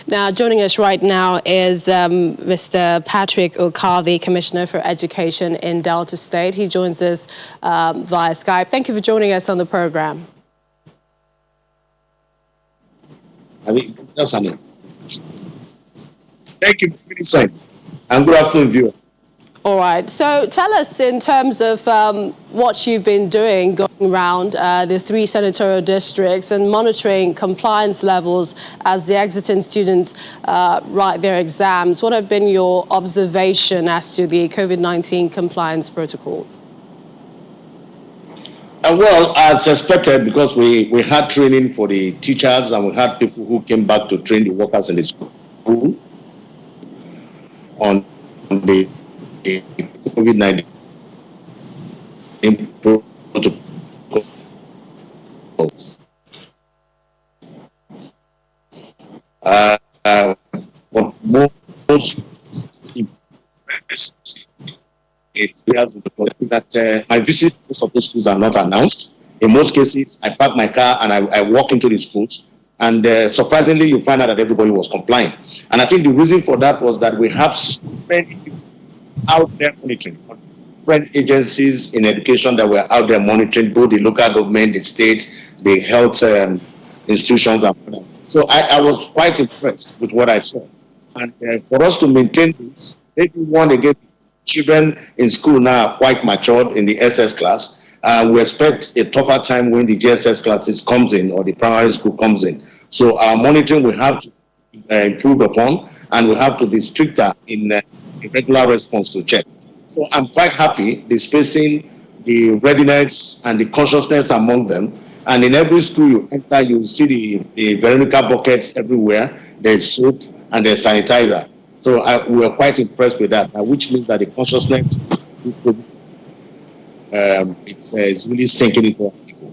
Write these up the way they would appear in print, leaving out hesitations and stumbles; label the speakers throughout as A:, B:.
A: Now, joining us right now is Mr. Patrick Ukar, the Commissioner for Education in Delta State. He joins us via Skype. Thank you for joining us on the program.
B: Thank you, Millicent, and good afternoon, viewer.
A: All right. So tell us, in terms of what you've been doing, going around the 3 senatorial districts and monitoring compliance levels as the exiting students write their exams. What have been your observation as to the COVID-19 compliance protocols?
B: Well, as expected, because we had training for the teachers and we had people who came back to train the workers in the school on the COVID-19 protocols. What most is that my visit to most of those schools are not announced. In most cases, I park my car and I walk into the schools, and surprisingly, you find out that everybody was complying. And I think the reason for that was that we have so many people out there monitoring, different agencies in education that were out there monitoring, both the local government, the state, the health institutions. So I was quite impressed with what I saw. And for us to maintain this, maybe one again, children in school now are quite matured in the SS class. We expect a tougher time when the GSS classes comes in or the primary school comes in. So our monitoring will have to improve upon, and we have to be stricter in regular response to check. So I'm quite happy the spacing, the readiness, and the consciousness among them. And in every school you enter, you see the Veronica buckets everywhere. There's soap and there's sanitizer. So we are quite impressed with that, which means that the consciousness it's really sinking into people.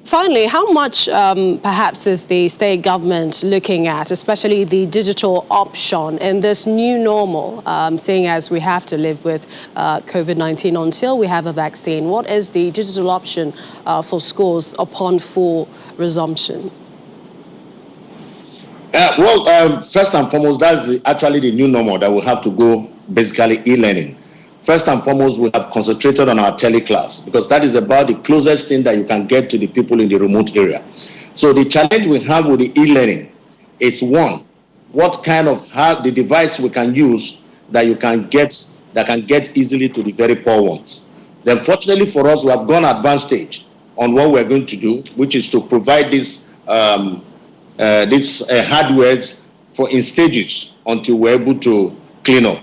A: Finally, how much perhaps is the state government looking at, especially the digital option in this new normal, seeing as we have to live with COVID-19 until we have a vaccine? What is the digital option for schools upon full resumption?
B: First and foremost, that's actually the new normal that we have to go basically e-learning. First and foremost, we have concentrated on our teleclass because that is about the closest thing that you can get to the people in the remote area. So the challenge we have with the e-learning is, one, what kind of the device we can use that can get easily to the very poor ones. Then fortunately for us, we have gone advanced stage on what we're going to do, which is to provide this hardware in stages until we're able to clean up.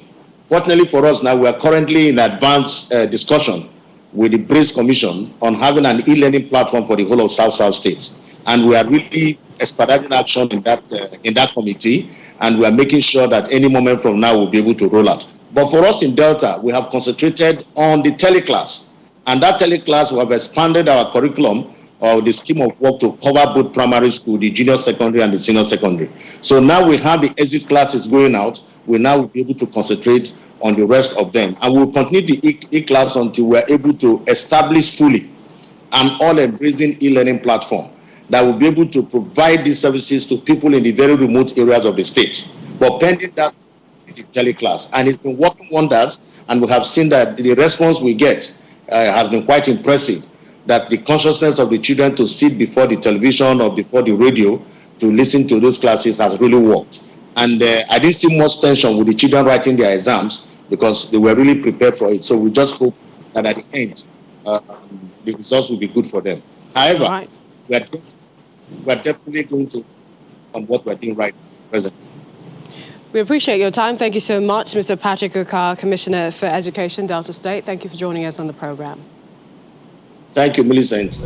B: Fortunately for us now, we are currently in advanced discussion with the BRACE Commission on having an e-learning platform for the whole of South states. And we are really expediting action in that committee, and we are making sure that any moment from now we'll be able to roll out. But for us in Delta, we have concentrated on the teleclass. And that teleclass, we have expanded our curriculum or the scheme of work to cover both primary school, the junior secondary and the senior secondary. So now we have the exit classes going out. We now will be able to concentrate on the rest of them. And we'll continue the e-class until we're able to establish fully an all-embracing e-learning platform that will be able to provide these services to people in the very remote areas of the state. But pending that, the teleclass. And it's been working wonders, and we have seen that the response we get has been quite impressive, that the consciousness of the children to sit before the television or before the radio to listen to those classes has really worked. And I didn't see much tension with the children writing their exams because they were really prepared for it. So we just hope that at the end, the results will be good for them. However, we are definitely going to on what we're doing right now, presently.
A: We appreciate your time. Thank you so much, Mr. Patrick Ukar, Commissioner for Education, Delta State. Thank you for joining us on the program.
B: Thank you, Millicent.